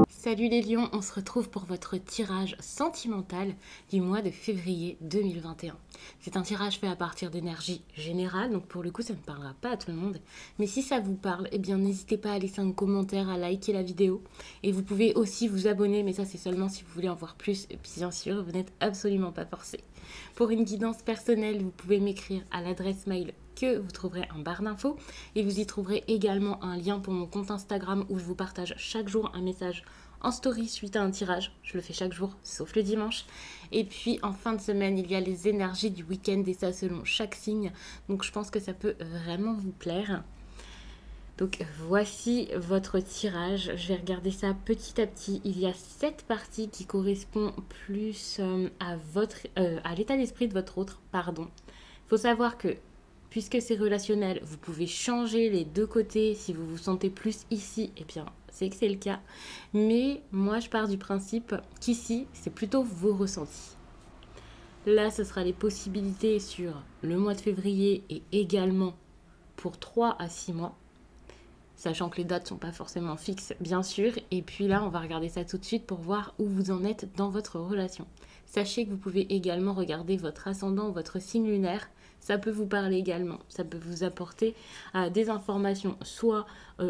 Salut les lions, on se retrouve pour votre tirage sentimental du mois de février 2021. C'est un tirage fait à partir d'énergie générale, donc pour le coup ça ne parlera pas à tout le monde. Mais si ça vous parle, eh bien n'hésitez pas à laisser un commentaire, à liker la vidéo. Et vous pouvez aussi vous abonner, mais ça c'est seulement si vous voulez en voir plus. Et puis bien sûr, vous n'êtes absolument pas forcé. Pour une guidance personnelle, vous pouvez m'écrire à l'adresse mail que vous trouverez en barre d'infos. Et vous y trouverez également un lien pour mon compte Instagram où je vous partage chaque jour un message en story suite à un tirage. Je le fais chaque jour, sauf le dimanche. Et puis en fin de semaine, il y a les énergies du week-end et ça selon chaque signe. Donc je pense que ça peut vraiment vous plaire. Donc voici votre tirage. Je vais regarder ça petit à petit. Il y a 7 parties qui correspondent plus à l'état d'esprit de votre autre. Pardon. Il faut savoir que puisque c'est relationnel, vous pouvez changer les deux côtés si vous vous sentez plus ici. Eh bien, c'est que c'est le cas. Mais moi, je pars du principe qu'ici, c'est plutôt vos ressentis. Là, ce sera les possibilités sur le mois de février et également pour 3 à 6 mois. Sachant que les dates ne sont pas forcément fixes, bien sûr. Et puis là, on va regarder ça tout de suite pour voir où vous en êtes dans votre relation. Sachez que vous pouvez également regarder votre ascendant, votre signe lunaire. Ça peut vous parler également. Ça peut vous apporter des informations, soit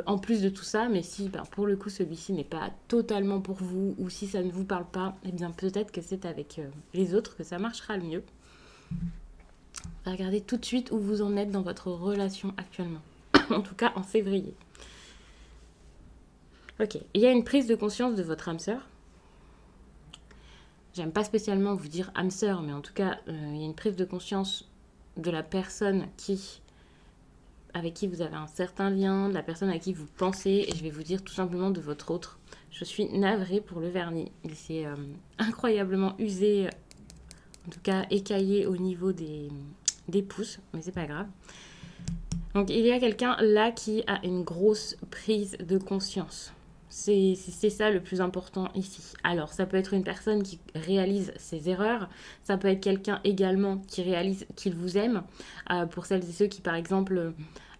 en plus de tout ça, mais si pour le coup celui-ci n'est pas totalement pour vous, ou si ça ne vous parle pas, eh bien peut-être que c'est avec les autres que ça marchera le mieux. On va regarder tout de suite où vous en êtes dans votre relation actuellement. En tout cas en février. Ok, il y a une prise de conscience de votre âme sœur. J'aime pas spécialement vous dire âme sœur, mais en tout cas, il y a une prise de conscience de la personne avec qui vous avez un certain lien, de la personne à qui vous pensez, et je vais vous dire tout simplement de votre autre. Je suis navrée pour le vernis. Il s'est incroyablement usé, en tout cas écaillé au niveau des pouces, mais c'est pas grave. Donc il y a quelqu'un là qui a une grosse prise de conscience. C'est ça le plus important ici. Alors, ça peut être une personne qui réalise ses erreurs. Ça peut être quelqu'un également qui réalise qu'il vous aime. Pour celles et ceux qui, par exemple,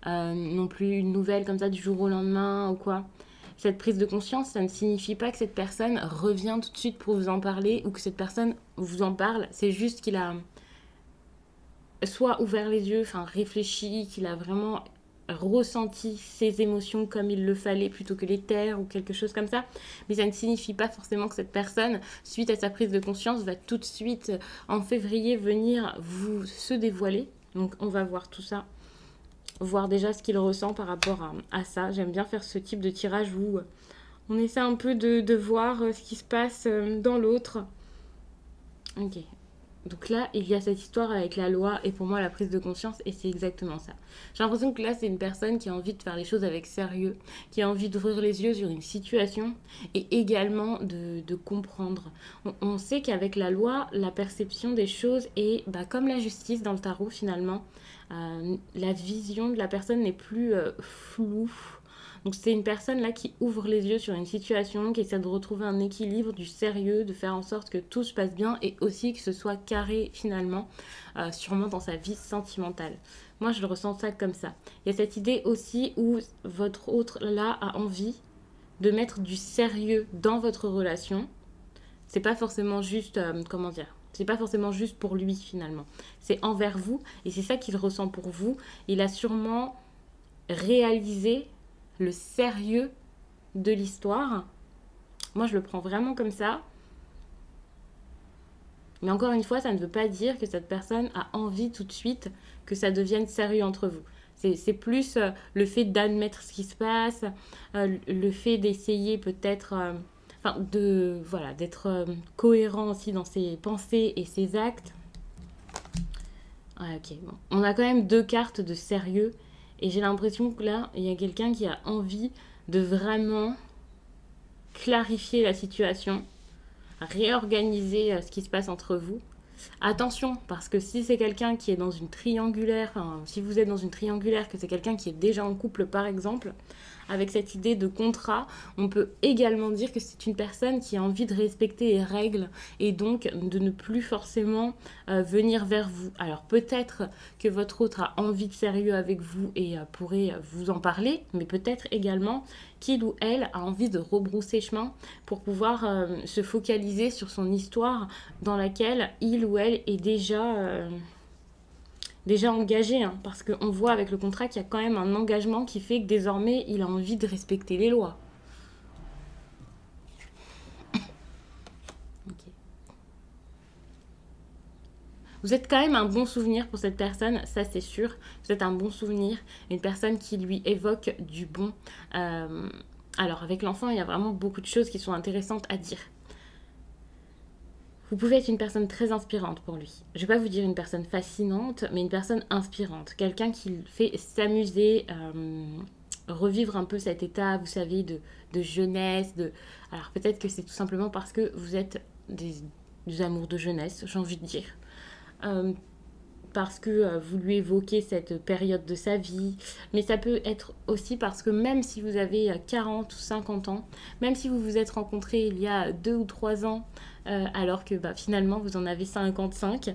n'ont plus une nouvelle comme ça du jour au lendemain ou quoi. Cette prise de conscience, ça ne signifie pas que cette personne revient tout de suite pour vous en parler ou que cette personne vous en parle. C'est juste qu'il a soit ouvert les yeux, enfin réfléchi, qu'il a vraiment ressenti ses émotions comme il le fallait plutôt que les taire ou quelque chose comme ça. Mais ça ne signifie pas forcément que cette personne, suite à sa prise de conscience, va tout de suite en février venir vous se dévoiler. Donc on va voir tout ça, voir déjà ce qu'il ressent par rapport à ça. J'aime bien faire ce type de tirage où on essaie un peu de voir ce qui se passe dans l'autre. Ok. Donc là, il y a cette histoire avec la loi et pour moi la prise de conscience et c'est exactement ça. J'ai l'impression que là, c'est une personne qui a envie de faire les choses avec sérieux, qui a envie d'ouvrir les yeux sur une situation et également de comprendre. On sait qu'avec la loi, la perception des choses est comme la justice dans le tarot finalement. La vision de la personne n'est plus floue. Donc c'est une personne là qui ouvre les yeux sur une situation, qui essaie de retrouver un équilibre, du sérieux, de faire en sorte que tout se passe bien et aussi que ce soit carré finalement, sûrement dans sa vie sentimentale. Moi je le ressens ça comme ça. Il y a cette idée aussi où votre autre là a envie de mettre du sérieux dans votre relation. C'est pas forcément juste, c'est pas forcément juste pour lui finalement. C'est envers vous et c'est ça qu'il ressent pour vous. Il a sûrement réalisé le sérieux de l'histoire. Moi, je le prends vraiment comme ça. Mais encore une fois, ça ne veut pas dire que cette personne a envie tout de suite que ça devienne sérieux entre vous. C'est plus le fait d'admettre ce qui se passe, le fait d'essayer peut-être... d'être cohérent aussi dans ses pensées et ses actes. Ok, bon. On a quand même 2 cartes de sérieux. Et j'ai l'impression que là, il y a quelqu'un qui a envie de vraiment clarifier la situation, réorganiser ce qui se passe entre vous. Attention, parce que si c'est quelqu'un qui est dans une triangulaire, si vous êtes dans une triangulaire, que c'est quelqu'un qui est déjà en couple par exemple, avec cette idée de contrat, on peut également dire que c'est une personne qui a envie de respecter les règles et donc de ne plus forcément venir vers vous. Alors peut-être que votre autre a envie de sérieux avec vous et pourrait vous en parler, mais peut-être également qu'il ou elle a envie de rebrousser chemin pour pouvoir se focaliser sur son histoire dans laquelle il ou elle est déjà engagé, hein, parce qu'on voit avec le contrat qu'il y a quand même un engagement qui fait que désormais il a envie de respecter les lois. Okay. Vous êtes quand même un bon souvenir pour cette personne, ça c'est sûr. Vous êtes un bon souvenir, une personne qui lui évoque du bon. Alors avec l'enfant, il y a vraiment beaucoup de choses qui sont intéressantes à dire. Vous pouvez être une personne très inspirante pour lui. Je ne vais pas vous dire une personne fascinante, mais une personne inspirante. Quelqu'un qui le fait s'amuser, revivre un peu cet état, vous savez, de jeunesse. Alors peut-être que c'est tout simplement parce que vous êtes des amours de jeunesse, j'ai envie de dire. Parce que vous lui évoquez cette période de sa vie, mais ça peut être aussi parce que même si vous avez 40 ou 50 ans, même si vous vous êtes rencontrés il y a 2 ou 3 ans, alors que finalement vous en avez 55,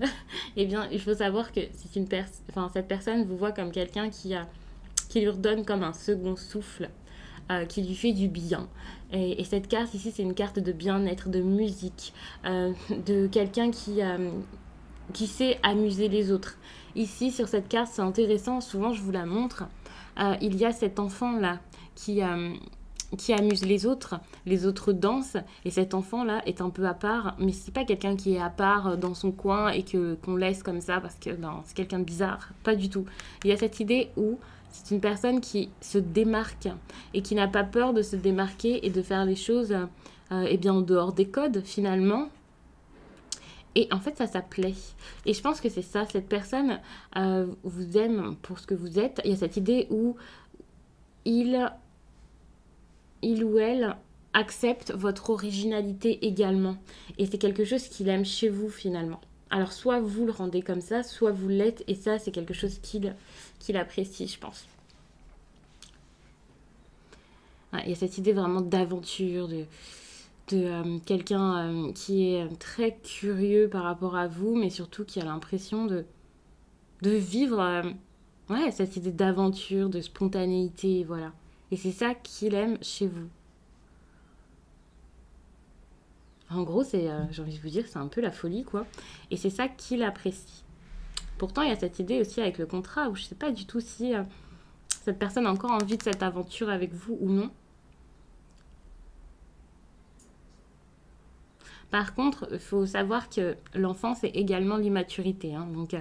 eh bien il faut savoir que c'est cette personne vous voit comme quelqu'un qui lui redonne comme un second souffle, qui lui fait du bien. Et cette carte ici, c'est une carte de bien-être, de musique, de quelqu'un qui sait amuser les autres. Ici, sur cette carte, c'est intéressant, souvent je vous la montre, il y a cet enfant-là qui amuse les autres dansent, et cet enfant-là est un peu à part, mais c'est pas quelqu'un qui est à part dans son coin et qu'on laisse comme ça parce que c'est quelqu'un de bizarre, pas du tout. Il y a cette idée où c'est une personne qui se démarque et qui n'a pas peur de se démarquer et de faire les choses en dehors des codes finalement. Et en fait, ça plaît. Et je pense que c'est ça, cette personne vous aime pour ce que vous êtes. Il y a cette idée où il ou elle accepte votre originalité également. Et c'est quelque chose qu'il aime chez vous finalement. Alors soit vous le rendez comme ça, soit vous l'êtes. Et ça, c'est quelque chose qu'il apprécie, je pense. Il y a cette idée vraiment d'aventure, de quelqu'un qui est très curieux par rapport à vous, mais surtout qui a l'impression de vivre cette idée d'aventure, de spontanéité, voilà. Et c'est ça qu'il aime chez vous. En gros, j'ai envie de vous dire, c'est un peu la folie, quoi. Et c'est ça qu'il apprécie. Pourtant, il y a cette idée aussi avec le contrat, où je ne sais pas du tout si cette personne a encore envie de cette aventure avec vous ou non. Par contre, il faut savoir que l'enfant, c'est également l'immaturité. Hein. Donc,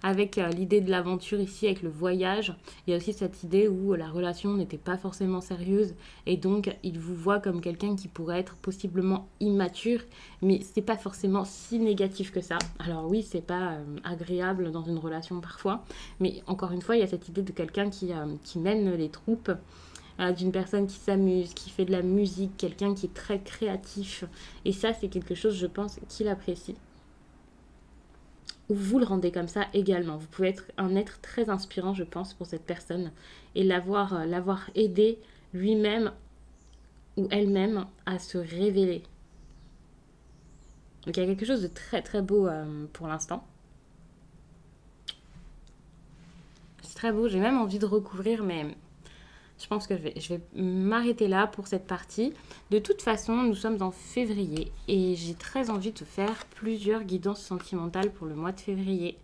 avec l'idée de l'aventure ici, avec le voyage, il y a aussi cette idée où la relation n'était pas forcément sérieuse. Et donc, il vous voit comme quelqu'un qui pourrait être possiblement immature. Mais c'est pas forcément si négatif que ça. Alors oui, c'est pas agréable dans une relation parfois. Mais encore une fois, il y a cette idée de quelqu'un qui mène les troupes. D'une personne qui s'amuse, qui fait de la musique, quelqu'un qui est très créatif. Et ça, c'est quelque chose, je pense, qu'il apprécie. Ou vous le rendez comme ça également. Vous pouvez être un être très inspirant, je pense, pour cette personne. Et l'avoir aidé lui-même ou elle-même à se révéler. Donc il y a quelque chose de très très beau pour l'instant. C'est très beau, j'ai même envie de recouvrir, mais je pense que je vais m'arrêter là pour cette partie. De toute façon, nous sommes en février et j'ai très envie de faire plusieurs guidances sentimentales pour le mois de février.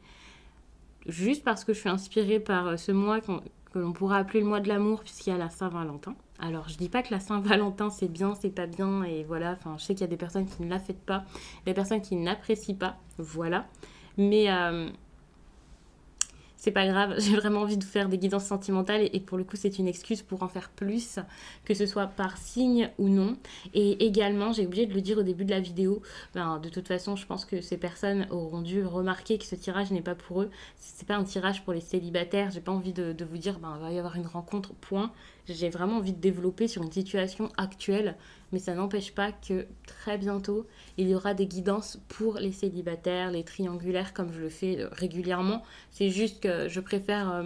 Juste parce que je suis inspirée par ce mois que l'on pourra appeler le mois de l'amour puisqu'il y a la Saint-Valentin. Alors, je dis pas que la Saint-Valentin c'est bien, c'est pas bien et voilà. Enfin, je sais qu'il y a des personnes qui ne la fêtent pas, des personnes qui n'apprécient pas, voilà. Mais c'est pas grave, j'ai vraiment envie de faire des guidances sentimentales et pour le coup c'est une excuse pour en faire plus, que ce soit par signe ou non. Et également, j'ai oublié de le dire au début de la vidéo, de toute façon je pense que ces personnes auront dû remarquer que ce tirage n'est pas pour eux. C'est pas un tirage pour les célibataires, j'ai pas envie de vous dire il va y avoir une rencontre, point. J'ai vraiment envie de développer sur une situation actuelle, mais ça n'empêche pas que très bientôt, il y aura des guidances pour les célibataires, les triangulaires, comme je le fais régulièrement. C'est juste que je préfère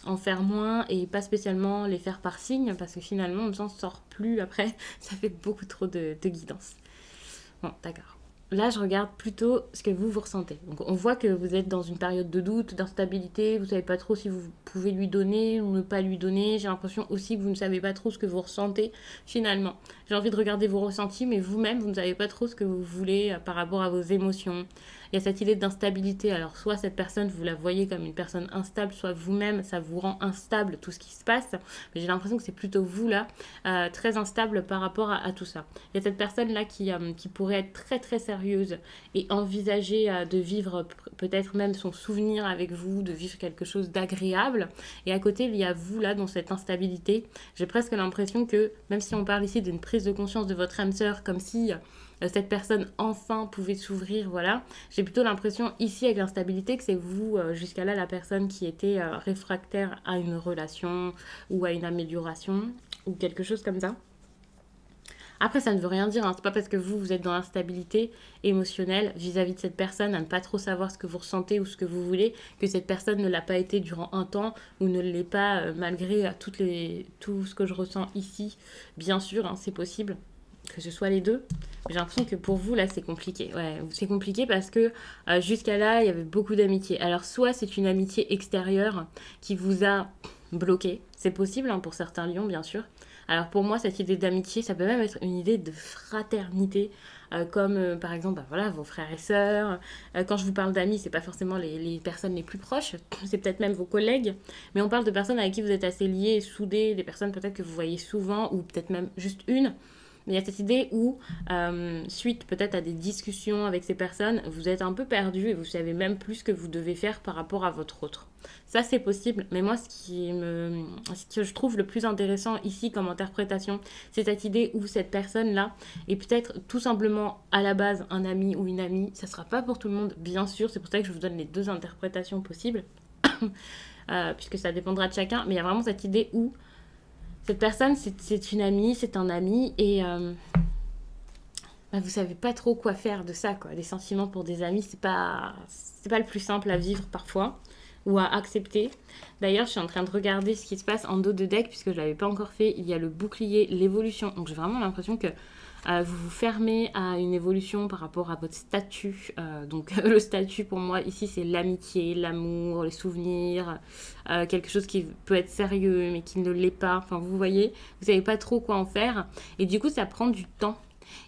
en faire moins et pas spécialement les faire par signe parce que finalement on ne s'en sort plus après, ça fait beaucoup trop de guidance. Bon, d'accord. Là, je regarde plutôt ce que vous ressentez. Donc, on voit que vous êtes dans une période de doute, d'instabilité. Vous ne savez pas trop si vous pouvez lui donner ou ne pas lui donner. J'ai l'impression aussi que vous ne savez pas trop ce que vous ressentez finalement. J'ai envie de regarder vos ressentis, mais vous-même, vous ne savez pas trop ce que vous voulez par rapport à vos émotions. Il y a cette idée d'instabilité. Alors, soit cette personne, vous la voyez comme une personne instable, soit vous-même, ça vous rend instable tout ce qui se passe. Mais j'ai l'impression que c'est plutôt vous là, très instable par rapport à tout ça. Il y a cette personne là qui pourrait être très très sérieuse et envisager de vivre peut-être même son souvenir avec vous, de vivre quelque chose d'agréable. Et à côté, il y a vous là dans cette instabilité. J'ai presque l'impression que, même si on parle ici d'une prise de conscience de votre âme sœur, comme si cette personne enfin pouvait s'ouvrir, voilà. J'ai plutôt l'impression ici avec l'instabilité que c'est vous, jusqu'à là, la personne qui était réfractaire à une relation ou à une amélioration ou quelque chose comme ça. Après, ça ne veut rien dire, hein. C'est pas parce que vous êtes dans l'instabilité émotionnelle vis-à-vis de cette personne, à ne pas trop savoir ce que vous ressentez ou ce que vous voulez, que cette personne ne l'a pas été durant un temps ou ne l'est pas malgré tout ce que je ressens ici. Bien sûr, hein, c'est possible que ce soit les deux. J'ai l'impression que pour vous, là, c'est compliqué. Ouais, c'est compliqué parce que jusqu'à là, il y avait beaucoup d'amitié. Alors, soit c'est une amitié extérieure qui vous a bloqué. C'est possible hein, pour certains lions, bien sûr. Alors, pour moi, cette idée d'amitié, ça peut même être une idée de fraternité, comme par exemple, bah, voilà, vos frères et sœurs. Quand je vous parle d'amis, c'est pas forcément les personnes les plus proches, c'est peut-être même vos collègues, mais on parle de personnes avec qui vous êtes assez liés, soudés, des personnes peut-être que vous voyez souvent, ou peut-être même juste une. Mais il y a cette idée où, suite peut-être à des discussions avec ces personnes, vous êtes un peu perdu et vous savez même plus ce que vous devez faire par rapport à votre autre. Ça, c'est possible. Mais moi, ce que je trouve le plus intéressant ici comme interprétation, c'est cette idée où cette personne-là est peut-être tout simplement à la base un ami ou une amie. Ça ne sera pas pour tout le monde, bien sûr. C'est pour ça que je vous donne les deux interprétations possibles, puisque ça dépendra de chacun. Mais il y a vraiment cette idée où cette personne, c'est une amie, c'est un ami, et bah, vous savez pas trop quoi faire de ça, quoi. Les sentiments pour des amis, c'est pas le plus simple à vivre parfois, ou à accepter. D'ailleurs, je suis en train de regarder ce qui se passe en dos de deck, puisque je l'avais pas encore fait. Il y a le bouclier, l'évolution. Donc j'ai vraiment l'impression que vous vous fermez à une évolution par rapport à votre statut. Donc le statut pour moi ici c'est l'amitié, l'amour, les souvenirs, quelque chose qui peut être sérieux mais qui ne l'est pas. Enfin vous voyez, vous savez pas trop quoi en faire et du coup ça prend du temps.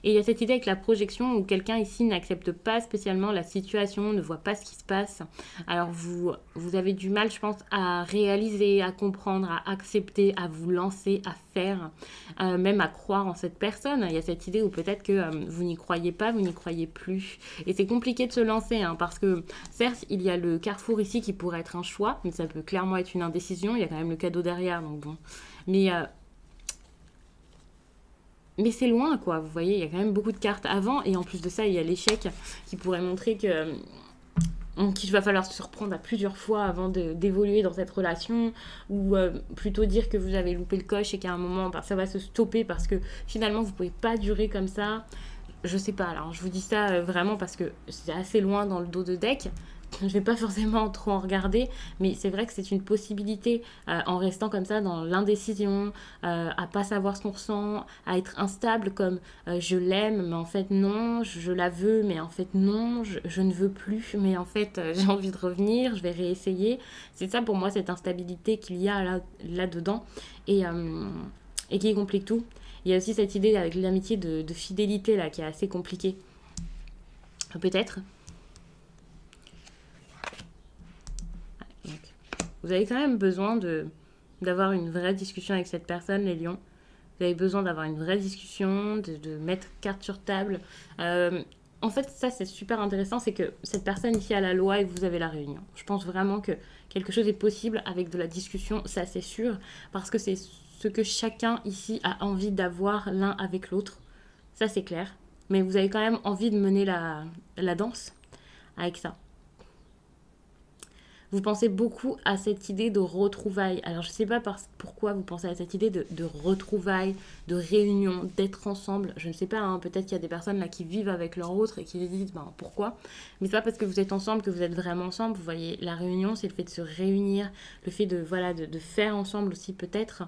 Et il y a cette idée avec la projection où quelqu'un ici n'accepte pas spécialement la situation, ne voit pas ce qui se passe. Alors vous avez du mal, je pense, à réaliser, à comprendre, à accepter, à vous lancer, à faire, même à croire en cette personne. Il y a cette idée où peut-être que vous n'y croyez pas, vous n'y croyez plus. Et c'est compliqué de se lancer, hein, parce que certes, il y a le carrefour ici qui pourrait être un choix, mais ça peut clairement être une indécision. Il y a quand même le cadeau derrière, donc bon. Mais c'est loin, quoi. Vous voyez, il y a quand même beaucoup de cartes avant. Et en plus de ça, il y a l'échec qui pourrait montrer qu'il va falloir se surprendre à plusieurs fois avant d'évoluer dans cette relation. Ou plutôt dire que vous avez loupé le coche et qu'à un moment, bah, ça va se stopper parce que finalement, vous ne pouvez pas durer comme ça. Je sais pas. Alors, je vous dis ça vraiment parce que c'est assez loin dans le dos de deck. Je vais pas forcément trop en regarder, mais c'est vrai que c'est une possibilité en restant comme ça dans l'indécision, à pas savoir ce qu'on ressent, à être instable comme je l'aime, mais en fait non, je la veux, mais en fait non, je ne veux plus, mais en fait j'ai envie de revenir, je vais réessayer. C'est ça pour moi cette instabilité qu'il y a là-dedans et qui complique tout. Il y a aussi cette idée avec l'amitié de fidélité là qui est assez compliquée. Peut-être. Donc, vous avez quand même besoin d'avoir une vraie discussion avec cette personne, les lions. Vous avez besoin d'avoir une vraie discussion, de mettre carte sur table. En fait, ça, c'est super intéressant, c'est que cette personne ici a la loi et vous avez la réunion. Je pense vraiment que quelque chose est possible avec de la discussion, ça c'est sûr, parce que c'est ce que chacun ici a envie d'avoir l'un avec l'autre. Ça, c'est clair. Mais vous avez quand même envie de mener la danse avec ça. Vous pensez beaucoup à cette idée de retrouvailles. Alors, je ne sais pas pourquoi vous pensez à cette idée de retrouvailles, de réunion, d'être ensemble. Je ne sais pas, hein, peut-être qu'il y a des personnes là qui vivent avec leur autre et qui se disent ben, pourquoi. Mais c'est pas parce que vous êtes ensemble que vous êtes vraiment ensemble. Vous voyez, la réunion, c'est le fait de se réunir, le fait de, voilà, de faire ensemble aussi peut-être.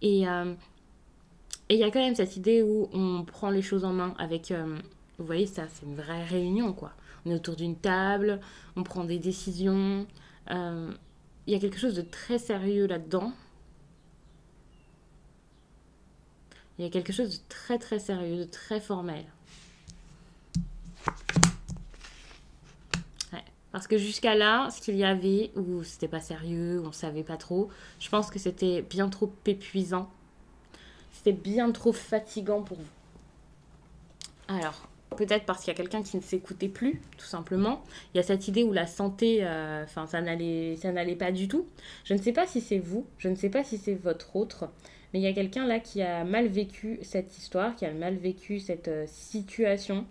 Et il y a quand même cette idée où on prend les choses en main avec... vous voyez, ça, c'est une vraie réunion, quoi. On est autour d'une table, on prend des décisions. Euh, il y a quelque chose de très sérieux là-dedans. Il y a quelque chose de très très sérieux, de très formel. Ouais. Parce que jusqu'à là, ce qu'il y avait, où c'était pas sérieux, on savait pas trop, je pense que c'était bien trop épuisant. C'était bien trop fatigant pour vous. Alors, peut-être parce qu'il y a quelqu'un qui ne s'écoutait plus, tout simplement. Il y a cette idée où la santé, enfin, ça n'allait pas du tout. Je ne sais pas si c'est vous, je ne sais pas si c'est votre autre, mais il y a quelqu'un là qui a mal vécu cette histoire, qui a mal vécu cette situation.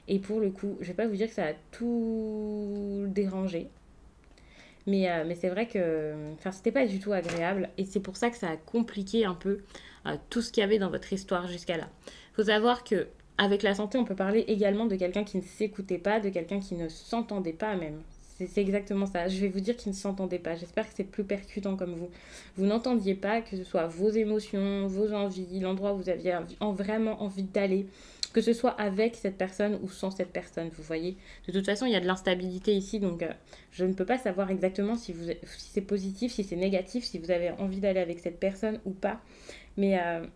Et pour le coup, je vais pas vous dire que ça a tout dérangé, mais c'est vrai que enfin, c'était pas du tout agréable. Et c'est pour ça que ça a compliqué un peu tout ce qu'il y avait dans votre histoire jusqu'à là. Il faut savoir que avec la santé, on peut parler également de quelqu'un qui ne s'écoutait pas, de quelqu'un qui ne s'entendait pas même. C'est exactement ça. Je vais vous dire qu'il ne s'entendait pas. J'espère que c'est plus percutant comme vous. Vous n'entendiez pas que ce soit vos émotions, vos envies, l'endroit où vous aviez vraiment envie d'aller, que ce soit avec cette personne ou sans cette personne, vous voyez. De toute façon, il y a de l'instabilité ici, donc je ne peux pas savoir exactement si c'est positif, si c'est négatif, si vous avez envie d'aller avec cette personne ou pas. Mais, euh,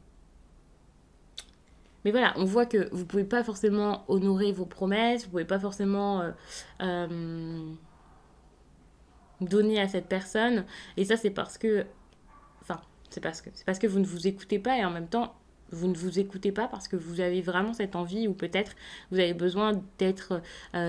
mais voilà, on voit que vous ne pouvez pas forcément honorer vos promesses, vous ne pouvez pas forcément euh, donner à cette personne. Et ça, c'est parce que... Enfin, c'est parce que vous ne vous écoutez pas et en même temps, vous ne vous écoutez pas parce que vous avez vraiment cette envie ou peut-être vous avez besoin d'être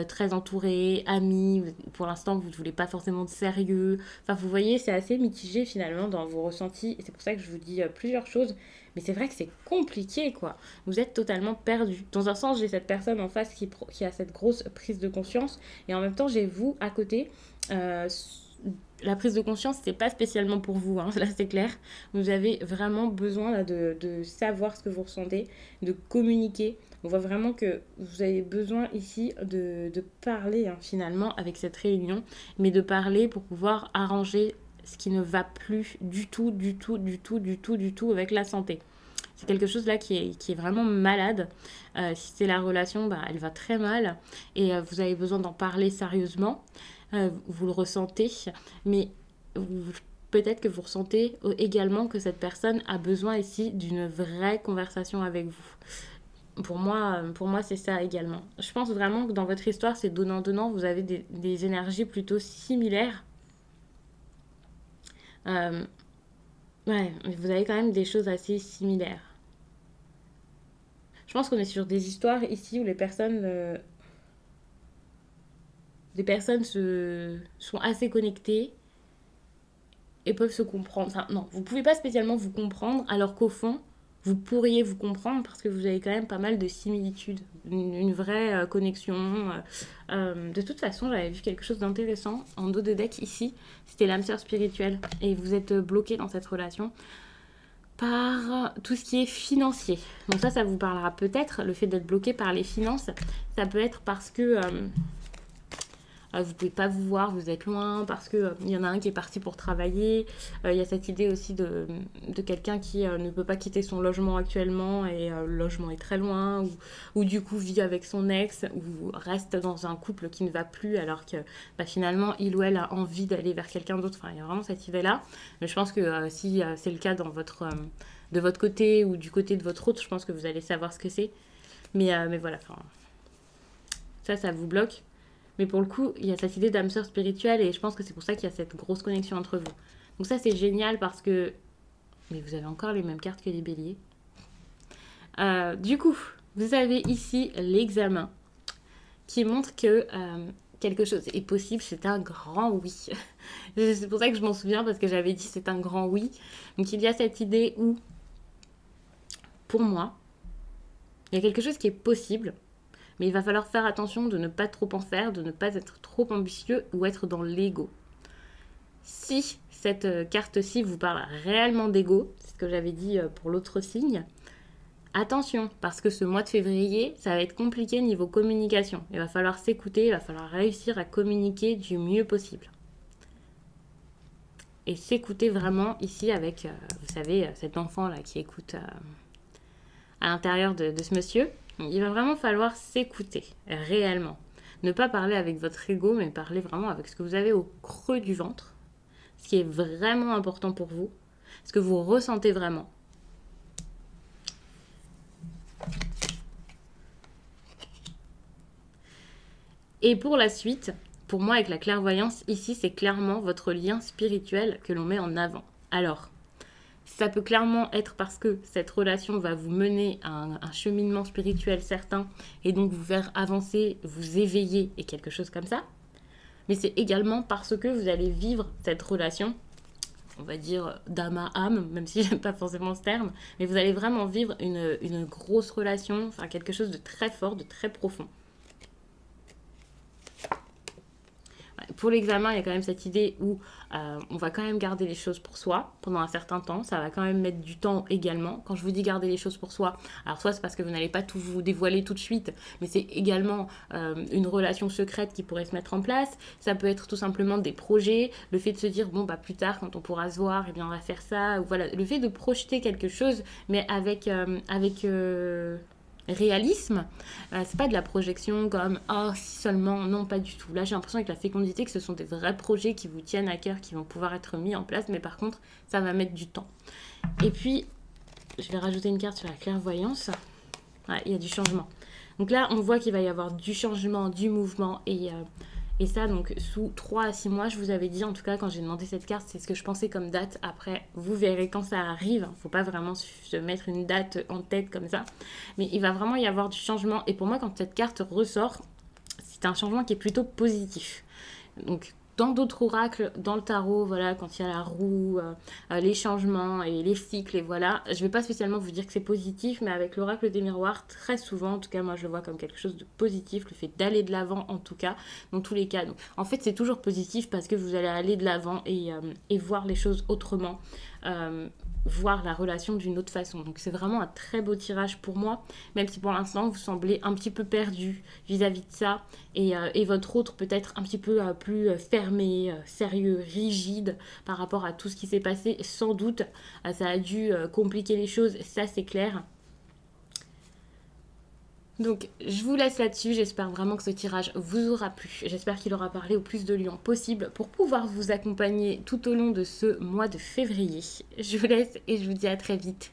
très entouré, ami. Pour l'instant, vous ne voulez pas forcément de sérieux. Enfin, vous voyez, c'est assez mitigé finalement dans vos ressentis. Et c'est pour ça que je vous dis plusieurs choses. Mais c'est vrai que c'est compliqué, quoi. Vous êtes totalement perdu. Dans un sens, j'ai cette personne en face qui a cette grosse prise de conscience. Et en même temps, j'ai vous à côté. Euh, la prise de conscience, c'est pas spécialement pour vous, hein, là c'est clair. Vous avez vraiment besoin là, de savoir ce que vous ressentez, de communiquer. On voit vraiment que vous avez besoin ici de parler hein, finalement avec cette réunion, mais de parler pour pouvoir arranger ce qui ne va plus du tout, du tout, du tout, du tout, du tout avec la santé. C'est quelque chose là qui est vraiment malade. Si c'est la relation, bah, elle va très mal et vous avez besoin d'en parler sérieusement. Vous le ressentez, mais peut-être que vous ressentez également que cette personne a besoin ici d'une vraie conversation avec vous. Pour moi c'est ça également. Je pense vraiment que dans votre histoire, c'est donnant-donnant, vous avez des énergies plutôt similaires. Euh, ouais, mais vous avez quand même des choses assez similaires. Je pense qu'on est sur des histoires ici où les personnes sont assez connectées et peuvent se comprendre. Enfin, non, vous ne pouvez pas spécialement vous comprendre, alors qu'au fond, vous pourriez vous comprendre parce que vous avez quand même pas mal de similitudes, une vraie connexion. De toute façon, j'avais vu quelque chose d'intéressant en dos de deck ici, c'était l'âme sœur spirituelle. Et vous êtes bloqué dans cette relation par tout ce qui est financier. Donc ça vous parlera peut-être, le fait d'être bloqué par les finances. Ça peut être parce que vous pouvez pas vous voir, vous êtes loin, parce que il y en a un qui est parti pour travailler. Il y a cette idée aussi de quelqu'un qui ne peut pas quitter son logement actuellement et le logement est très loin, ou du coup vit avec son ex, ou reste dans un couple qui ne va plus alors que bah, finalement il ou elle a envie d'aller vers quelqu'un d'autre. Enfin, il y a vraiment cette idée-là. Mais je pense que si c'est le cas de votre côté ou du côté de votre autre, je pense que vous allez savoir ce que c'est. Mais voilà, enfin, ça vous bloque. Mais pour le coup, il y a cette idée d'âme sœur spirituelle et je pense que c'est pour ça qu'il y a cette grosse connexion entre vous. Donc ça, c'est génial parce que... Mais vous avez encore les mêmes cartes que les béliers. Du coup, vous avez ici l'examen qui montre que quelque chose est possible. C'est un grand oui. C'est pour ça que je m'en souviens parce que j'avais dit c'est un grand oui. Donc il y a cette idée où, pour moi, il y a quelque chose qui est possible. Mais il va falloir faire attention de ne pas trop en faire, de ne pas être trop ambitieux ou être dans l'ego. Si cette carte-ci vous parle réellement d'ego, c'est ce que j'avais dit pour l'autre signe, attention, parce que ce mois de février, ça va être compliqué niveau communication. Il va falloir s'écouter, il va falloir réussir à communiquer du mieux possible. Et s'écouter vraiment ici avec, vous savez, cet enfant-là qui écoute à l'intérieur de ce monsieur. Il va vraiment falloir s'écouter, réellement. Ne pas parler avec votre ego, mais parler vraiment avec ce que vous avez au creux du ventre. Ce qui est vraiment important pour vous. Ce que vous ressentez vraiment. Et pour la suite, pour moi avec la clairvoyance, ici c'est clairement votre lien spirituel que l'on met en avant. Alors, ça peut clairement être parce que cette relation va vous mener à un cheminement spirituel certain et donc vous faire avancer, vous éveiller et quelque chose comme ça. Mais c'est également parce que vous allez vivre cette relation, on va dire d'âme à âme, même si j'aime pas forcément ce terme, mais vous allez vraiment vivre une grosse relation, enfin quelque chose de très fort, de très profond. Pour l'examen, il y a quand même cette idée où on va quand même garder les choses pour soi pendant un certain temps. Ça va quand même mettre du temps également. Quand je vous dis garder les choses pour soi, alors soit c'est parce que vous n'allez pas tout vous dévoiler tout de suite, mais c'est également une relation secrète qui pourrait se mettre en place. Ça peut être tout simplement des projets, le fait de se dire, bon, bah plus tard, quand on pourra se voir, eh bien, on va faire ça. Ou voilà, le fait de projeter quelque chose, mais avec réalisme, c'est pas de la projection comme oh si seulement, non pas du tout. Là j'ai l'impression avec la fécondité que ce sont des vrais projets qui vous tiennent à cœur, qui vont pouvoir être mis en place, mais par contre ça va mettre du temps. Et puis je vais rajouter une carte sur la clairvoyance. Ouais, il y a du changement. Donc là on voit qu'il va y avoir du changement, du mouvement et ça, donc, sous 3 à 6 mois, je vous avais dit, en tout cas, quand j'ai demandé cette carte, c'est ce que je pensais comme date. Après, vous verrez quand ça arrive. Il ne faut pas vraiment se mettre une date en tête comme ça. Mais il va vraiment y avoir du changement. Et pour moi, quand cette carte ressort, c'est un changement qui est plutôt positif. Donc, dans d'autres oracles, dans le tarot, voilà, quand il y a la roue, les changements et les cycles, et voilà, je ne vais pas spécialement vous dire que c'est positif, mais avec l'oracle des miroirs, très souvent, en tout cas, moi je le vois comme quelque chose de positif, le fait d'aller de l'avant, en tout cas, dans tous les cas. Donc, en fait, c'est toujours positif parce que vous allez aller de l'avant et voir les choses autrement. Voir la relation d'une autre façon. Donc c'est vraiment un très beau tirage pour moi, même si pour l'instant vous semblez un petit peu perdu vis-à-vis de ça et votre autre peut-être un petit peu plus fermé, sérieux, rigide par rapport à tout ce qui s'est passé. Sans doute ça a dû compliquer les choses, ça c'est clair. Donc je vous laisse là-dessus, j'espère vraiment que ce tirage vous aura plu, j'espère qu'il aura parlé au plus de lions possible pour pouvoir vous accompagner tout au long de ce mois de février. Je vous laisse et je vous dis à très vite.